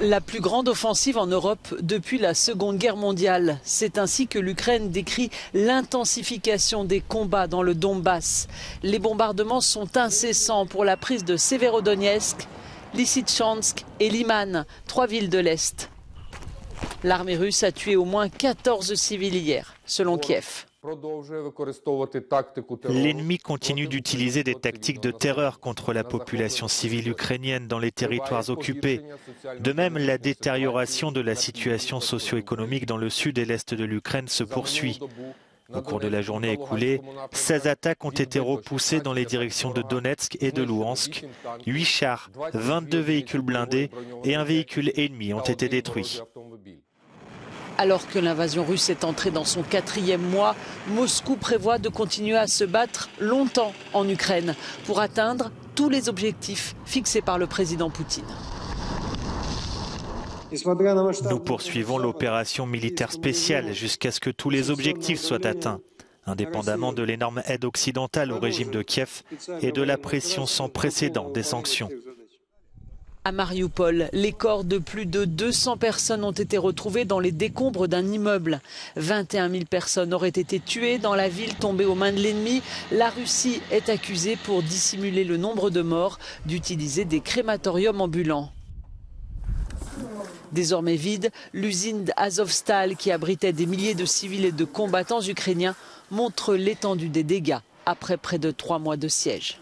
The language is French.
La plus grande offensive en Europe depuis la Seconde Guerre mondiale. C'est ainsi que l'Ukraine décrit l'intensification des combats dans le Donbass. Les bombardements sont incessants pour la prise de Severodonetsk, Lysychansk et Liman, 3 villes de l'Est. L'armée russe a tué au moins 14 civils hier, selon Kiev. L'ennemi continue d'utiliser des tactiques de terreur contre la population civile ukrainienne dans les territoires occupés. De même, la détérioration de la situation socio-économique dans le sud et l'est de l'Ukraine se poursuit. Au cours de la journée écoulée, 16 attaques ont été repoussées dans les directions de Donetsk et de Louhansk. 8 chars, 22 véhicules blindés et un véhicule ennemi ont été détruits. Alors que l'invasion russe est entrée dans son 4e mois, Moscou prévoit de continuer à se battre longtemps en Ukraine pour atteindre tous les objectifs fixés par le président Poutine. Nous poursuivons l'opération militaire spéciale jusqu'à ce que tous les objectifs soient atteints, indépendamment de l'énorme aide occidentale au régime de Kiev et de la pression sans précédent des sanctions. À Mariupol, les corps de plus de 200 personnes ont été retrouvés dans les décombres d'un immeuble. 21 000 personnes auraient été tuées dans la ville tombée aux mains de l'ennemi. La Russie est accusée, pour dissimuler le nombre de morts, d'utiliser des crématoriums ambulants. Désormais vide, l'usine Azovstal, qui abritait des milliers de civils et de combattants ukrainiens, montre l'étendue des dégâts après près de 3 mois de siège.